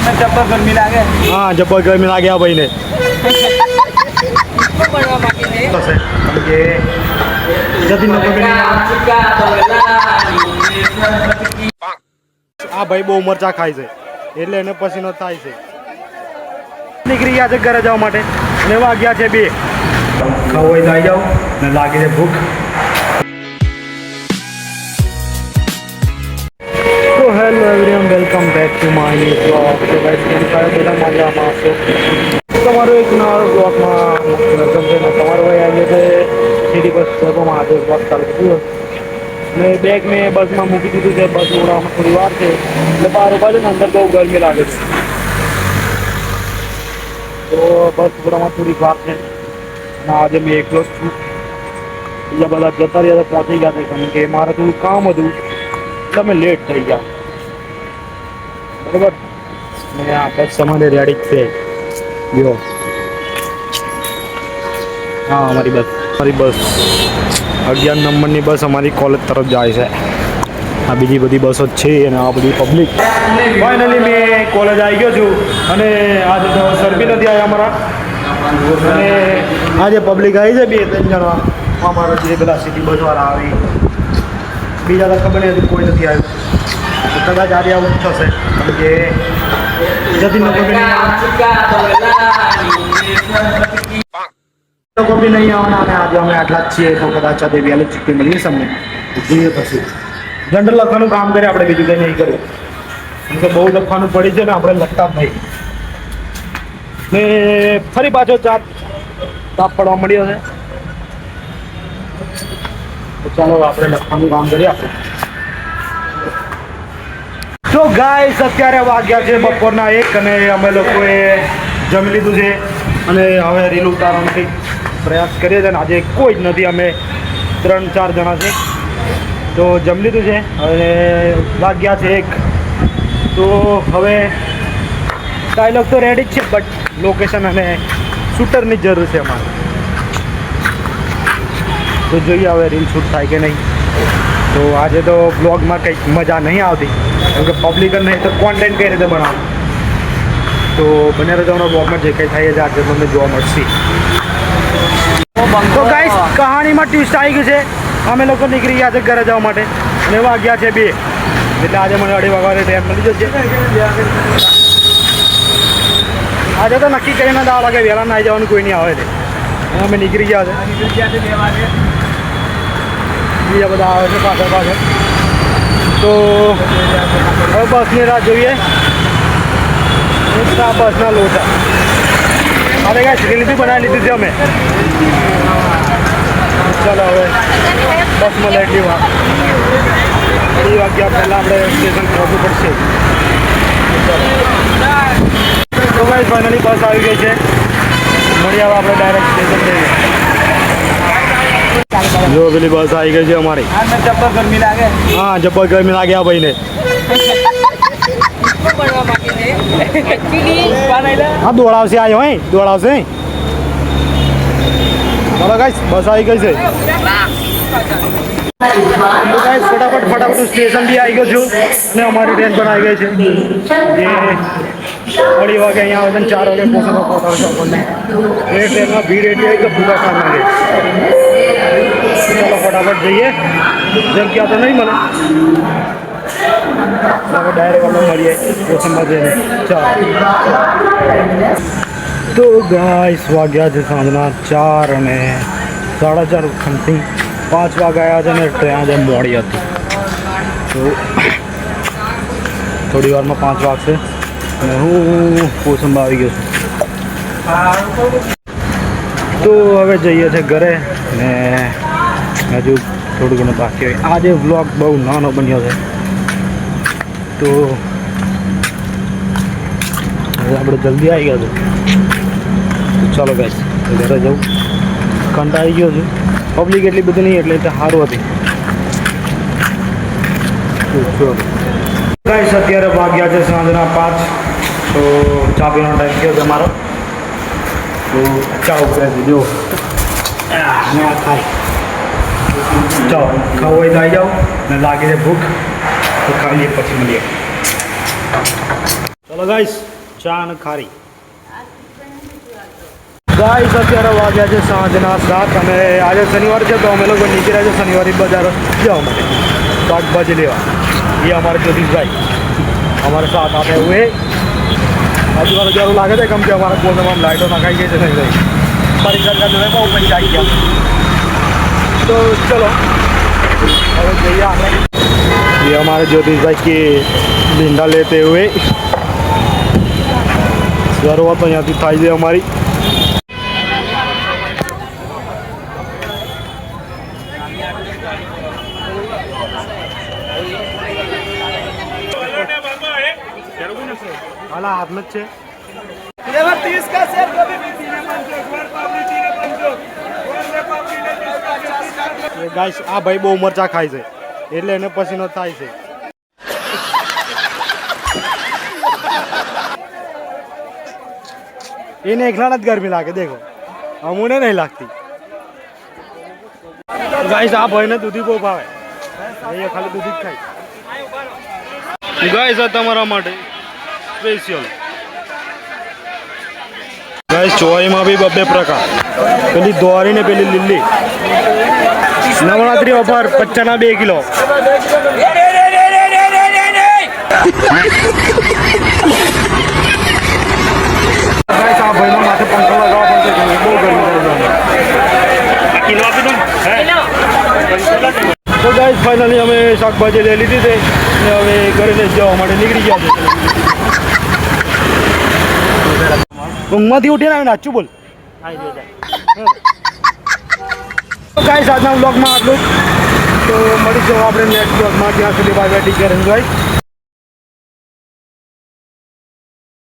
जब्बर गर्मी लागे। हाँ जब्बर गर्मी लागे आ भाई ने આ ભાઈ બહુ મરચા ખાય છે એટલે એને પસીનો થાય છે. નીકળી ગયા છે ઘરે જવા માટે અને વાગ્યા છે 2. ખાવું હોય તો આવી જાઓ ને લાગે છે ભૂખ. તો hello everyone, welcome back to my new blog. તો ગાઈસ કેમ છો બધા? મજામાં છો? તમારો એક નવા બ્લોગમાં વેલકમ છે. તમારો ભાઈ આવી છે સીડી બસ સ્ટોપમાં આજે બ્લોગ ચાલુ થયો ને બેગ મેં બસમાં મૂકી દીધું છે. બસ ઉડાવવામાં થોડી વાર છે એટલે બહાર ઉભા છે ને અંદર બહુ ગરમી લાગે છે તો બસ ઉડાવવામાં થોડી વાર છે અને આજે મેં એકલો જ છું. બીજા બધા જતા રહ્યા પહોંચી ગયા છે કારણ કે મારે થોડું કામ હતું એટલે અમે લેટ થઈ ગયા બરાબર. ને આ બસ તમારે રેડી છે જો. હા અમારી બસ 11 નંબરની બસ અમારી કોલેજ તરફ જાય છે. આ બીજી બધી બસો જ છે અને આ બધી પબ્લિક. ફાઇનલી મેં કોલેજ આવી ગયો છું અને આજે તો સર બી નથી આવ્યા અમારા અને આજે પબ્લિક આવી છે 2-3 જણા અમારા જે પેલા સિટી બસવાળા આવી. બીજા તો ખબર નહીં કોઈ નથી આવ્યું તો કદાચ આજે આવું જ થશે કારણ કે જતીન લોકો બી નહીં આવવાના અને આજે અમે આટલા જ છીએ તો કદાચ આજે વહેલી છુટ્ટી મળીએ અમને જોઈએ પછી જનરલ લખવાનું કામ કરીએ આપણે, બીજું કંઈ નહીં કર્યું કેમ કે બહુ લખવાનું પડી છે ને આપણે લખતા જ નહીં. ને ફરી પાછો તાપ પડવા મળ્યો છે તો ચાલો આપણે લખવાનું કામ કરીએ આપણે. તો ગાઈસ અત્યારે વાગ્યા છે બપોરના 1 અને અમે લોકોએ જમી લીધું છે અને હવે રીલ ઉતારવાનો કંઈક પ્રયાસ કરીએ છીએ. આજે કોઈ જ નથી, અમે 3-4 જણા છે તો જમી લીધું છે. હવે વાગ્યા છે 1 તો હવે ડાયલોગ તો રેડી જ છે બટ લોકેશન અને શૂટરની જરૂર છે અમારે તો જોઈએ હવે રીલ શૂટ થાય કે નહીં. તો આજે તો બ્લોગમાં કંઈક મજા નહીં આવતી કેમ કે પબ્લિક જ નહીં તો કોન્ટેન્ટ કઈ રીતે બનાવવું. તો બને રહેજો બ્લોગમાં જે કંઈ થાય છે આજે તમને જોવા મળશે. તો ગાઈસ કહાણીમાં ટ્વિસ્ટ આવી ગયું છે. અમે લોકો નીકળી ગયા છે ઘરે જવા માટે અને વાગ્યા છે 2 એટલે આજે મને 2:30 વાગે ટ્રેન મળી જશે. આજે તો નક્કી કરીને દાવા લાગે વહેલા ના જવાનું કોઈ નહીં આવે છે અમે નીકળી ગયા છે. બીજા બધા આવે છે પાછળ તો હવે બસની રાહ જોઈએ. બસના લોટા અરે કાંઈ રીલ બનાવી લીધી છે અમે. ચાલો હવે બસમાં લઈ વાર 2 વાગ્યા પહેલાં આપણે સ્ટેશન પહોંચવું પડશે. તો ભાઈ ફાઇનલી બસ આવી ગઈ છે. મળીએ હવે આપણે ડાયરેક્ટ સ્ટેશન જઈએ. જો પેલી બસ આવી ગઈ છે અમારી. जब्बर गर्मी लागे। હા જબ્બર ગરમી લાગે આ ભાઈને. હા દોડાવશે આવ્યો હે દોડાવશે. ચાલો ગાઈસ બસ આવી ગઈ છે. તો ગાઈસ ફટાફટ સ્ટેશન બી આવી ગયો છું અને અમારી ટ્રેન પણ આવી ગઈ છે જે 2:30 વાગે અહીંયા આવે છે 4 વાગે પહોંચશે આપણને. એ ટ્રેનમાં ભીડ એટલી હોય કે પૂરા કામ લાગે. ચાલો ફટાફટ જઈએ, જગ્યા તો નહીં મળે ડાયરેક્ટ આપણે મળીએ સ્ટેશનમાં જઈને. ચાલો તો ગાઈસ વાગ્યા છે સાંજના 4 અને 4:30 સમથિંગ 5 વાગે આવ્યા છે ને ટ્રેન આજે મોડી હતી તો થોડી વારમાં 5 વાગશે અને હું કોસંબા આવી ગયો છું. તો હવે જઈએ છીએ ઘરે ને હજુ થોડું ઘણું બાકી હોય. આજે વ્લોગ બહુ નાનો બન્યો છે તો હવે આપણે જલ્દી આવી ગયા છે. ચાલો ગાઈસ ઘરે જવું કંટાળી ગયો છું. પબ્લિક એટલી બધી નહીં એટલે સારું હતી. ગાઈસ અત્યારે વાગ્યા છે સાંજના 5 તો ચા પીવાનો ટાઈમ થયો છે મારો તો ચા ઉભરે છે જો ખાય. ચાલો ખાવું હોય તો આવી જાઓ ને લાગે છે ભૂખ તો ખાઈ લઈએ પછી મળીએ. તો ચલો ગાઈસ ચા અને ખારી ગાઈસ અત્યારે વાગ્યા છે સાંજના 7 અને આજે શનિવાર છે તો અમે લોકો નીકળ્યા છે શનિવારી બજાર જવા માટે શાકભાજી લેવા ये हमारे ज्योतिष भाई हमारे साथ आते हुए आज वाला जरूर लागे थे कम के हमारा कोल में हम लाइटों लगाई गई नहीं गई परिसर का जो है वो ऊपर जाए गया तो चलो और भैया ये हमारे ज्योतिष भाई की भिंडा लेते हुए जरूरत तो यहाँ की थाई दे हमारी हाल हाथ में छे गाइस आ भाई बहु मरचा खाय છે એટલે એને પસીનો થાય છે એને એકલાને જ ગરમી લાગે દેખો અમુને નહીં લાગતી ગાઈસ આ ભાઈને દૂધી બહુ ભાવે એ ખાલી દૂધી જ ખાય ગાઈસ આ તમારા માટે સ્પેશિયલ ગાઈસ ચોરીમાં બી બબ્બે પ્રકાર પેલી દોરી ને પેલી લીલી નવરાત્રી ઓફર 55 ના 2 કિલો ગાઈસ આ ભાઈનો માથે પંખો લગાવવા પડશે બહુ ગરમી છે કિલો આપી દો તો ગાઈસ ફાઇનલી અમે શાકભાજી લઈ લીધી છે અને હવે ઘરે લઈ જવા માટે નીકળી ગયા છે ઊંઘમાંથી ઉઠીને આવીને નાચું બોલ તો ગાઈસ આજના વ્લોગમાં આટલું તો મળીશું આપણે નેક્સ્ટ વ્લોગમાં ત્યાં સુધી bye bye take care enjoy